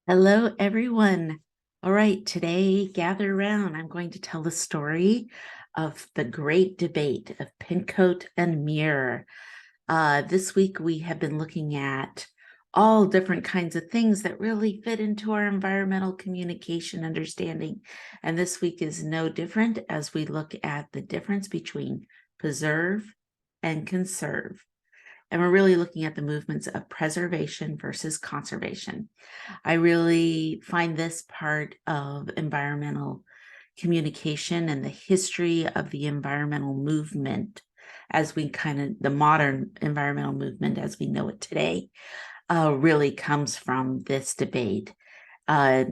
Hello, everyone. All right, today, gather around. I'm going to tell the story of the great debate of Pincoat and Muir. This week, we have been looking at all different kinds of things that really fit into our environmental communication understanding. And this week is no different as we look at the difference between preserve and conserve. And we're really looking at the movements of preservation versus conservation. I really find this part of environmental communication and the history of the environmental movement as we the modern environmental movement as we know it today, really comes from this debate. Uh,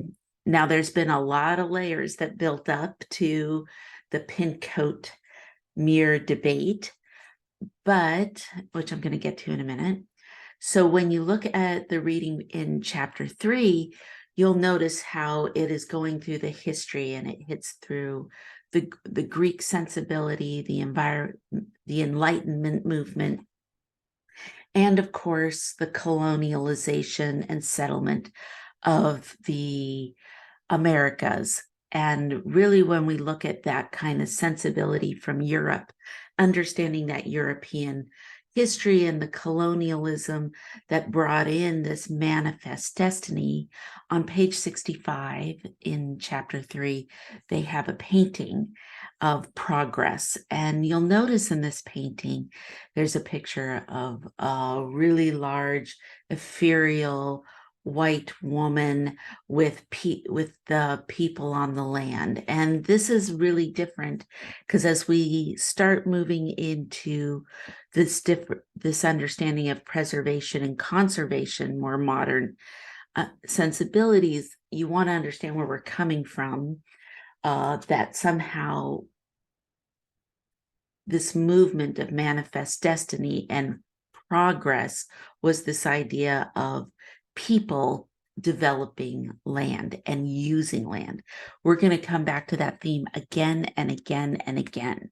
Now, there's been a lot of layers that built up to the Pincoat Muir debate, but which I'm going to get to in a minute. So when you look at the reading in chapter 3, you'll notice how it is going through the history, and it hits through the Greek sensibility, the Enlightenment movement, and of course the colonialization and settlement of the Americas. And really, when we look at that kind of sensibility from Europe, understanding that European history and the colonialism that brought in this manifest destiny, on page 65 in chapter 3, they have a painting of progress. And you'll notice in this painting, there's a picture of a really large, ethereal, white woman with the people on the land. And this is really different because as we start moving into this understanding of preservation and conservation, more modern sensibilities, you want to understand where we're coming from, that somehow this movement of manifest destiny and progress was this idea of people developing land and using land. We're going to come back to that theme again and again and again.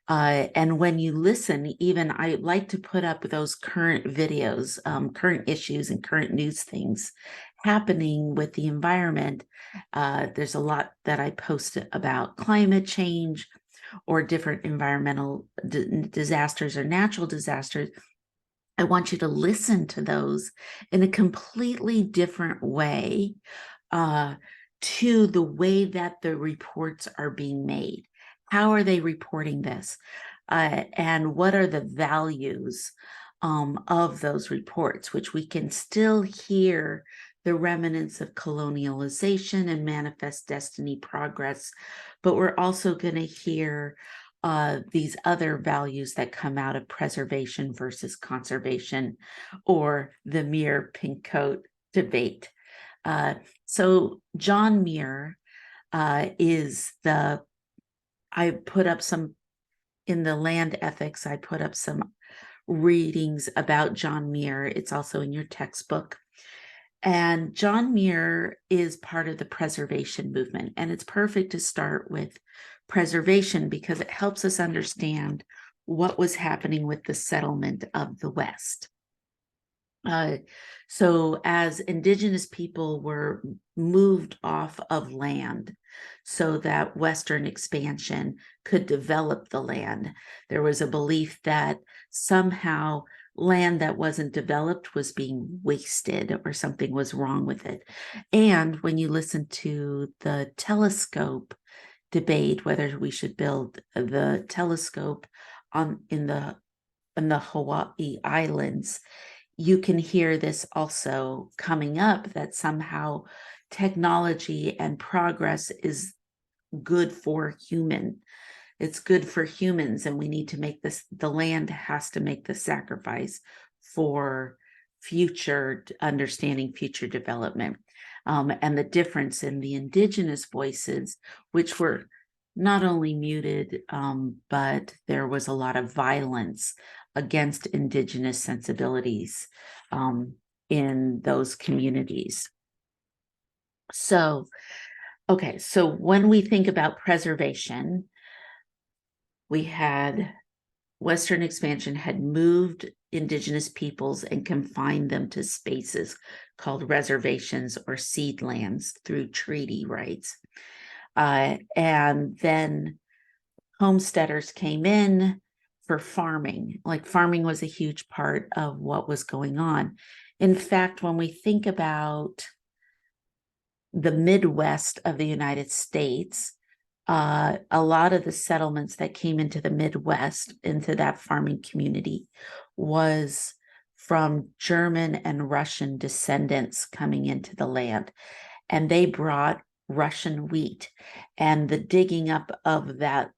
And when you listen, even I like to put up those current videos, current issues and current news things happening with the environment. There's a lot that I post about climate change or different environmental disasters or natural disasters. I want you to listen to those in a completely different way, to the way that the reports are being made. How are they reporting this? And what are the values of those reports, which we can still hear the remnants of colonialization and manifest destiny progress, but we're also going to hear these other values that come out of preservation versus conservation, or the Muir-Pincoat debate. So John Muir I put up some, in the land ethics, I put up some readings about John Muir. It's also in your textbook. And John Muir is part of the preservation movement. And it's perfect to start with preservation because it helps us understand what was happening with the settlement of the West. So as indigenous people were moved off of land so that Western expansion could develop the land, there was a belief that somehow land that wasn't developed was being wasted or something was wrong with it. And when you listen to the telescope debate, whether we should build the telescope in the Hawaii Islands, you can hear this also coming up, that somehow technology and progress is good for it's good for humans, and we need to make this, the land has to make the sacrifice for future understanding, future development. And the difference in the indigenous voices, which were not only muted, but there was a lot of violence against indigenous sensibilities in those communities. So, okay, so when we think about preservation, we had Western expansion had moved indigenous peoples and confined them to spaces called reservations or seed lands through treaty rights. And then homesteaders came in for farming. Like farming was a huge part of what was going on. In fact, when we think about the Midwest of the United States, a lot of the settlements that came into the Midwest, into that farming community, was from German and Russian descendants coming into the land. And they brought Russian wheat, and the digging up of that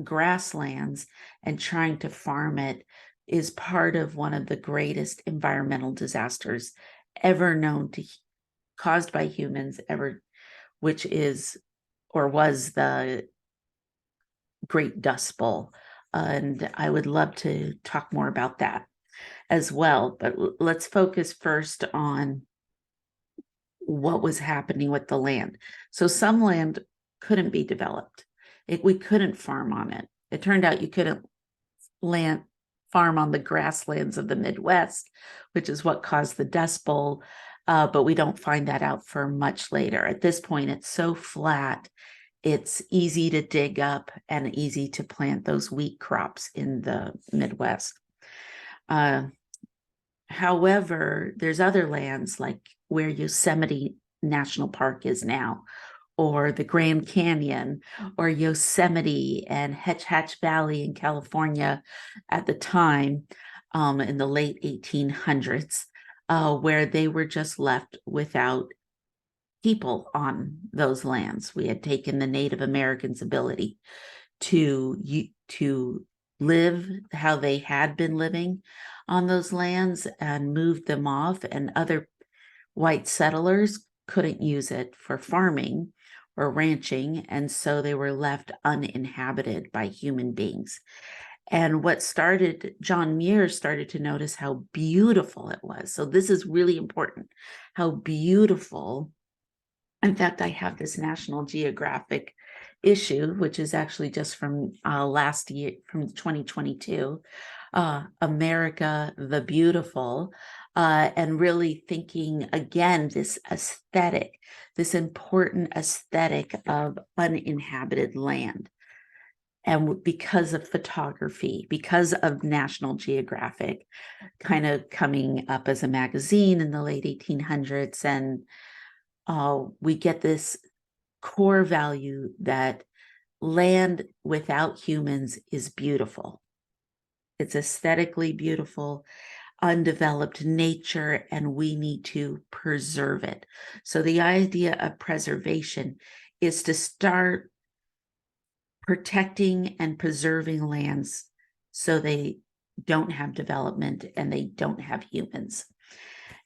grasslands and trying to farm it is part of one of the greatest environmental disasters ever known to caused by humans ever, which is or was the Great Dust Bowl. And I would love to talk more about that as well. But let's focus first on what was happening with the land. So some land couldn't be developed. We couldn't farm on it. It turned out you couldn't farm on the grasslands of the Midwest, which is what caused the Dust Bowl. But we don't find that out for much later. At this point, it's so flat, it's easy to dig up and easy to plant those wheat crops in the Midwest. However, there's other lands like where Yosemite National Park is now, or the Grand Canyon, or Yosemite and Hetch Hatch Valley in California at the time, in the late 1800s, where they were just left without people on those lands. We had taken the Native Americans' ability to live how they had been living on those lands and moved them off, and other white settlers couldn't use it for farming or ranching, and so they were left uninhabited by human beings. And John Muir started to notice how beautiful it was. So this is really important, how beautiful. In fact, I have this National Geographic issue, which is actually just from last year, from 2022, America the Beautiful, and really thinking again, this aesthetic, this important aesthetic of uninhabited land. And because of photography, because of National Geographic kind of coming up as a magazine in the late 1800s, and we get this core value that land without humans is beautiful. It's aesthetically beautiful, undeveloped nature, and we need to preserve it. So the idea of preservation is to start protecting and preserving lands so they don't have development and they don't have humans.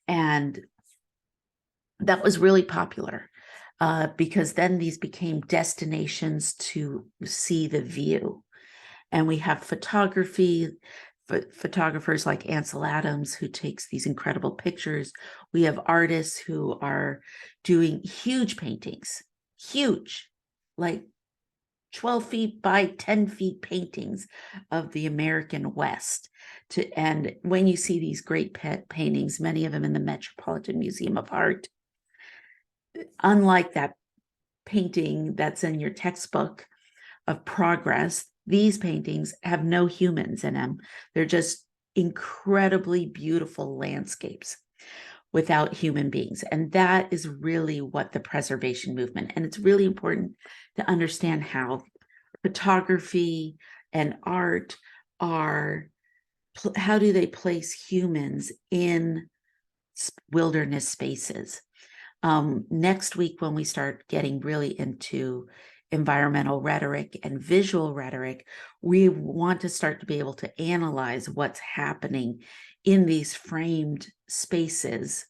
And that was really popular because then these became destinations to see the view. And we have photographers like Ansel Adams, who takes these incredible pictures. We have artists who are doing huge paintings, huge, like 12 feet by 10 feet paintings of the American West. And when you see these great paintings, many of them in the Metropolitan Museum of Art, unlike that painting that's in your textbook of Progress, these paintings have no humans in them. They're just incredibly beautiful landscapes without human beings. And that is really what the preservation movement, and it's really important to understand how photography and art how do they place humans in wilderness spaces? Next week, when we start getting really into environmental rhetoric and visual rhetoric, we want to start to be able to analyze what's happening in these framed spaces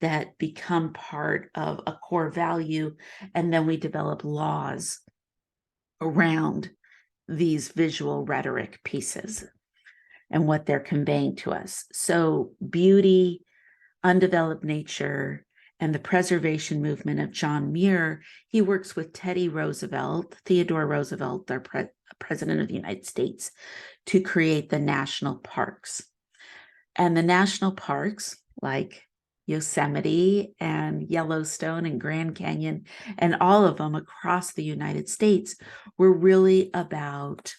that become part of a core value, and then we develop laws around these visual rhetoric pieces and what they're conveying to us. So beauty, undeveloped nature, and the preservation movement of John Muir, he works with Teddy Roosevelt, Theodore Roosevelt, our president of the United States, to create the national parks. And the national parks, like Yosemite and Yellowstone and Grand Canyon, and all of them across the United States, were really about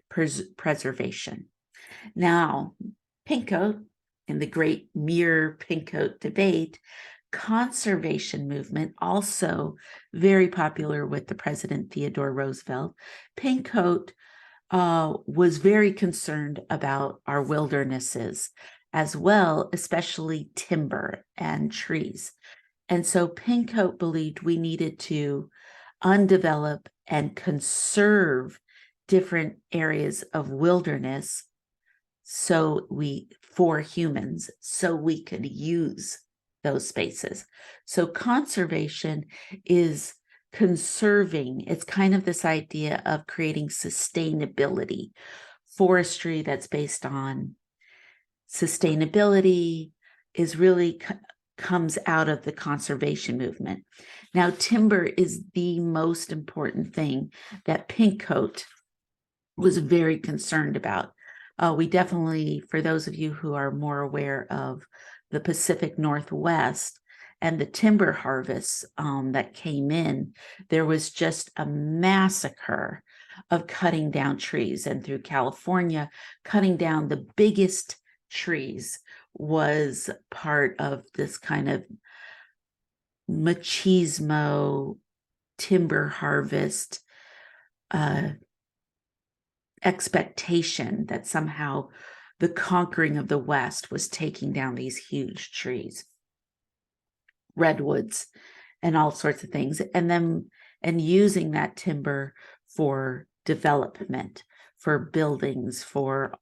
preservation. Now, Pink Coat, in the great Muir-Pink Coat debate, conservation movement, also very popular with the President Theodore Roosevelt. Pink Coat was very concerned about our wildernesses as well, especially timber and trees. And so Pink Coat believed we needed to undevelop and conserve different areas of wilderness for humans, so we could use those spaces. So conservation is conserving. It's kind of this idea of creating sustainability, forestry that's based on sustainability is really comes out of the conservation movement. Now, timber is the most important thing that Pink Coat was very concerned about. We definitely, for those of you who are more aware of the Pacific Northwest and the timber harvests that came in, there was just a massacre of cutting down trees. And through California, cutting down the biggest trees was part of this kind of machismo timber harvest expectation that somehow the conquering of the West was taking down these huge trees, redwoods, and all sorts of things, and using that timber for development, for buildings, for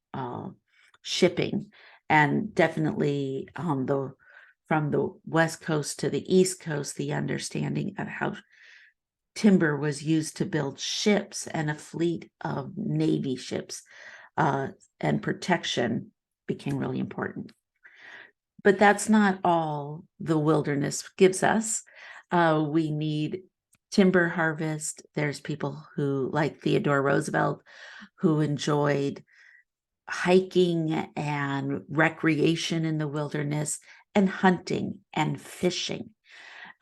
shipping, and definitely from the West Coast to the East Coast, the understanding of how timber was used to build ships and a fleet of Navy ships, and protection became really important. But that's not all the wilderness gives us. We need timber harvest. There's people who, like Theodore Roosevelt, who enjoyed hiking and recreation in the wilderness and hunting and fishing.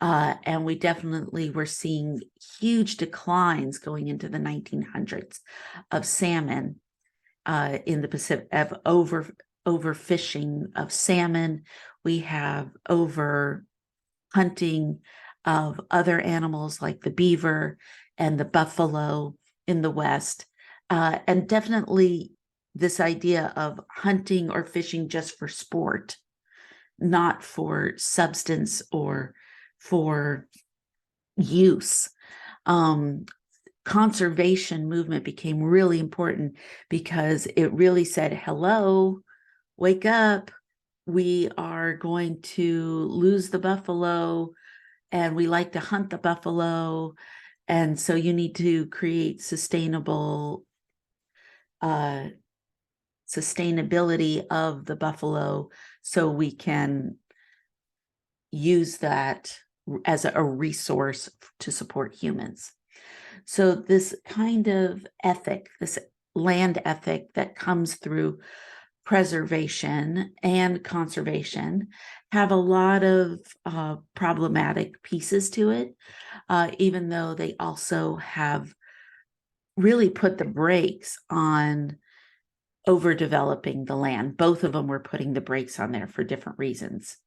And we definitely were seeing huge declines going into the 1900s of salmon in the Pacific, of overfishing of salmon. We have over hunting of other animals like the beaver and the buffalo in the West. And definitely this idea of hunting or fishing just for sport, not for substance or for use. Conservation movement became really important because it really said, hello, wake up. We are going to lose the buffalo and we like to hunt the buffalo. And so you need to create sustainability of the buffalo so we can use that as a resource to support humans. So this kind of ethic, this land ethic that comes through preservation and conservation, have a lot of problematic pieces to it, even though they also have really put the brakes on overdeveloping the land. Both of them were putting the brakes on there for different reasons.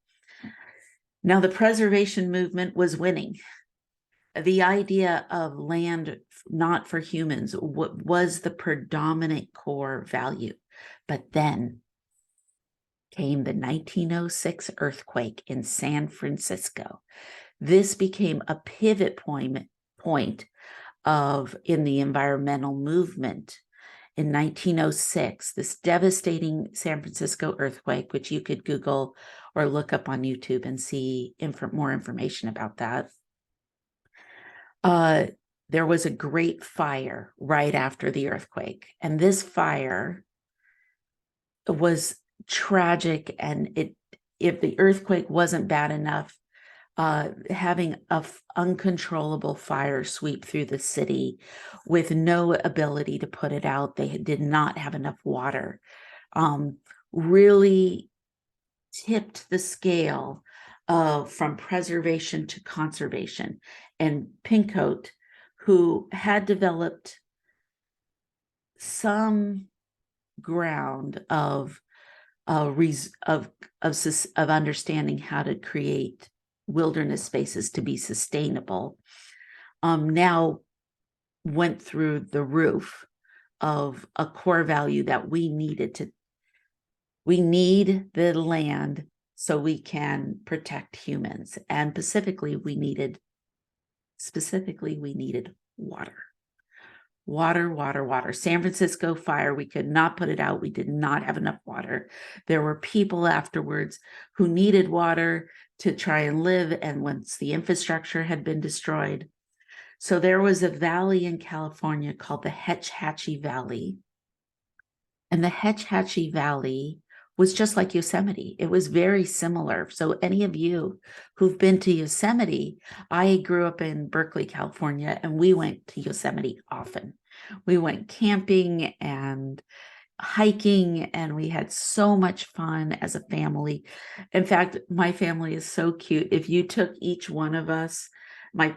Now, the preservation movement was winning. The idea of land not for humans was the predominant core value. But then came the 1906 earthquake in San Francisco. This became a pivot point in the environmental movement. In 1906, this devastating San Francisco earthquake, which you could Google or look up on YouTube and see more information about that. There was a great fire right after the earthquake, and this fire was tragic, and if the earthquake wasn't bad enough, having a uncontrollable fire sweep through the city with no ability to put it out. They did not have enough water. Really tipped the scale from preservation to conservation. And Pincoat, who had developed some ground of understanding how to create wilderness spaces to be sustainable, now went through the roof of a core value that we need the land so we can protect humans. And specifically we needed water. Water. San Francisco fire, we could not put it out. We did not have enough water. There were people afterwards who needed water to try and live, and once the infrastructure had been destroyed. So there was a valley in California called the Hetch Hetchy Valley. And the Hetch Hetchy Valley was just like Yosemite. It was very similar. So any of you who've been to Yosemite, I grew up in Berkeley, California, and we went to Yosemite often. We went camping and hiking, and we had so much fun as a family. In fact, my family is so cute. If you took each one of us, my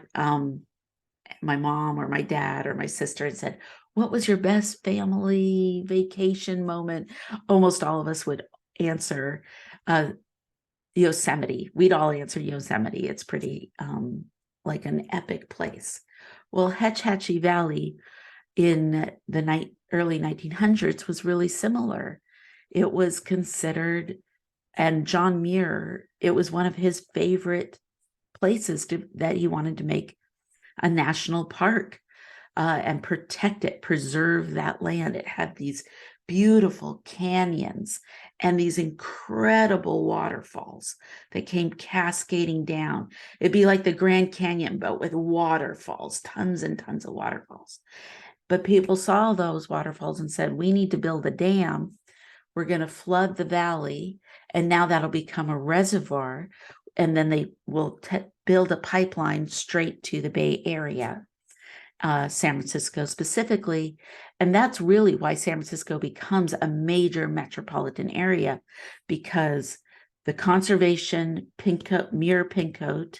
mom or my dad or my sister, and said, what was your best family vacation moment? Almost all of us would answer Yosemite. We'd all answer Yosemite. It's pretty like an epic place. Well, Hetch Hetchy Valley in the early 1900s was really similar. It was considered, and John Muir, it was one of his favorite places that he wanted to make a national park and protect it, preserve that land. It had these beautiful canyons and these incredible waterfalls that came cascading down. It'd be like the Grand Canyon, but with waterfalls, tons and tons of waterfalls. But people saw those waterfalls and said, we need to build a dam. We're going to flood the valley, and now that'll become a reservoir. And then they will build a pipeline straight to the Bay Area, San Francisco specifically. And that's really why San Francisco becomes a major metropolitan area, because the conservation Muir-Pincoat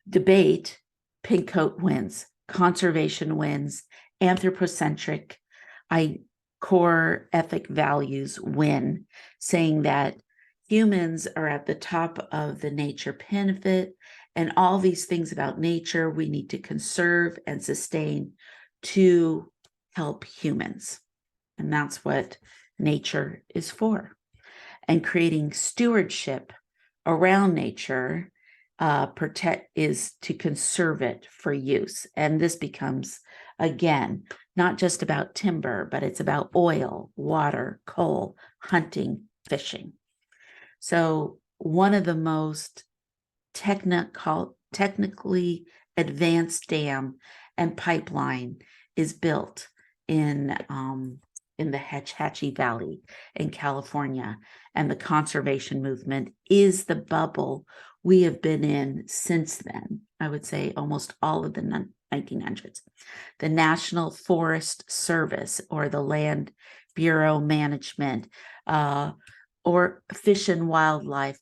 debate, Pincoat wins, conservation wins, anthropocentric, core ethic values win, saying that humans are at the top of the nature benefit, and all these things about nature we need to conserve and sustain to help humans. And that's what nature is for. And creating stewardship around nature is to conserve it for use. And this becomes, again, not just about timber, but it's about oil, water, coal, hunting, fishing. So one of the most technically advanced dam and pipeline is built in the Hetch Hetchy Valley in California. And the conservation movement is the bubble we have been in since then. I would say almost all of the 1900s. The National Forest Service or the Land Bureau Management or Fish and Wildlife,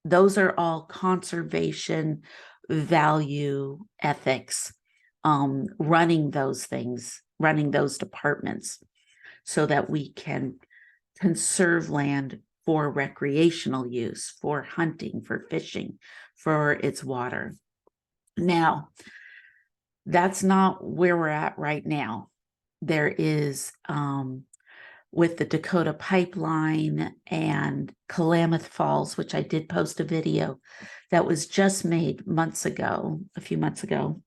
those are all conservation value ethics, running those things, running those departments so that we can conserve land for recreational use, for hunting, for fishing, for its water. Now, that's not where we're at right now. There is, with the Dakota Pipeline and Klamath Falls, which I did post a video that was just made a few months ago,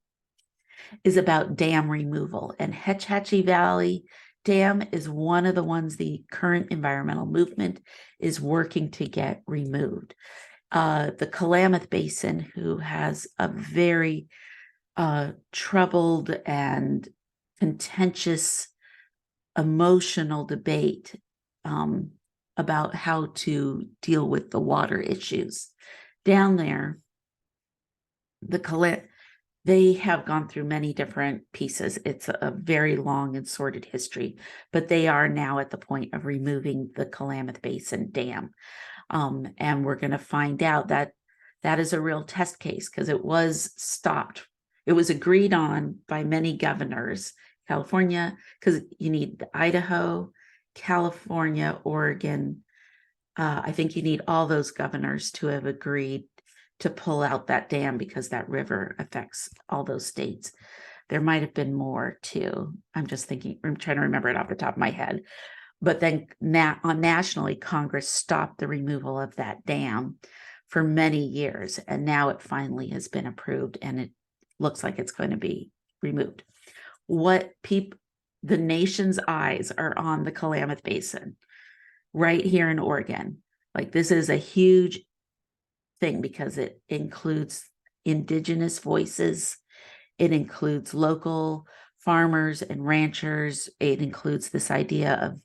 is about dam removal. And Hetch Hetchy Valley Dam is one of the ones the current environmental movement is working to get removed. The Klamath Basin, who has a very troubled and contentious emotional debate about how to deal with the water issues. Down there, they have gone through many different pieces. It's a very long and sordid history, but they are now at the point of removing the Klamath Basin Dam. And we're going to find out that that is a real test case because it was stopped. It was agreed on by many governors, California, because you need Idaho, California, Oregon. I think you need all those governors to have agreed to pull out that dam because that river affects all those states. There might have been more too. I'm trying to remember it off the top of my head. But then nationally, Congress stopped the removal of that dam for many years. And now it finally has been approved and it looks like it's going to be removed. The nation's eyes are on the Klamath Basin right here in Oregon. Like, this is a huge thing because it includes indigenous voices. It includes local farmers and ranchers. It includes this idea of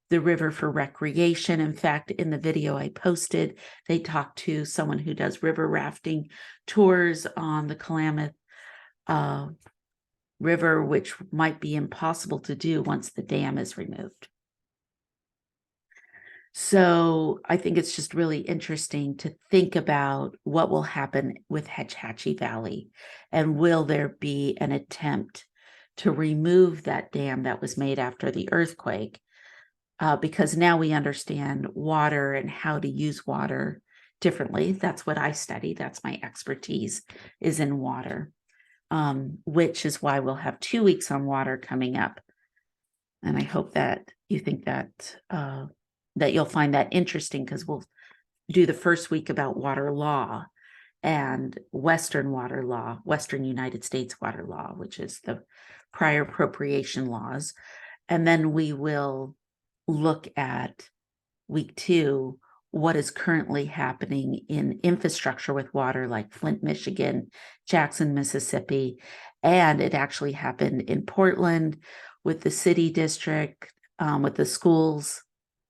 the river for recreation. In fact, in the video I posted, they talked to someone who does river rafting tours on the Klamath River, which might be impossible to do once the dam is removed. So I think it's just really interesting to think about what will happen with Hetch Hetchy Valley, and will there be an attempt to remove that dam that was made after the earthquake? Because now we understand water and how to use water differently. That's what I study. That's my expertise, is in water, which is why we'll have 2 weeks on water coming up. And I hope that you think that that you'll find that interesting, because we'll do the first week about water law and Western water law, Western United States water law, which is the prior appropriation laws. And then we will look at week 2, what is currently happening in infrastructure with water, like Flint, Michigan, Jackson, Mississippi. And it actually happened in Portland with the city district, with the schools.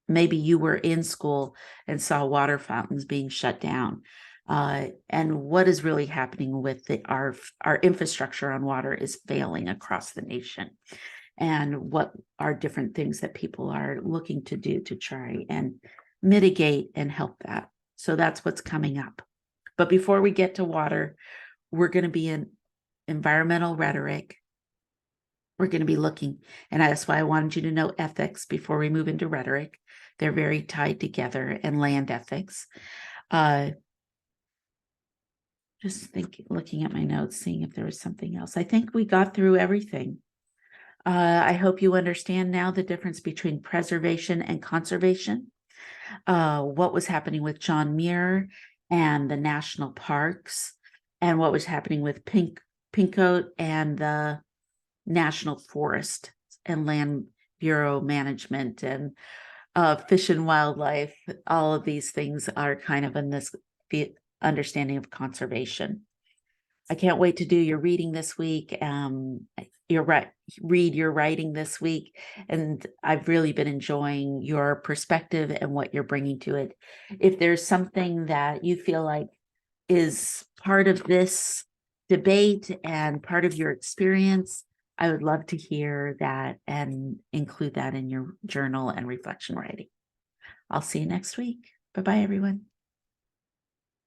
Maybe you were in school and saw water fountains being shut down. And what is really happening with our infrastructure on water is failing across the nation. And what are different things that people are looking to do to try and mitigate and help that. So that's what's coming up. But before we get to water, we're going to be in environmental rhetoric. We're going to be looking, and that's why I wanted you to know ethics before we move into rhetoric. They're very tied together, and land ethics. Just looking at my notes, seeing if there was something else. I think we got through everything. I hope you understand now the difference between preservation and conservation. What was happening with John Muir and the national parks, and what was happening with Pinkcoat and the National Forest and Land Bureau management and Fish and Wildlife. All of these things are kind of in this understanding of conservation. I can't wait to do your reading this week. Read your writing this week. And I've really been enjoying your perspective and what you're bringing to it. If there's something that you feel like is part of this debate and part of your experience, I would love to hear that and include that in your journal and reflection writing. I'll see you next week. Bye-bye, everyone.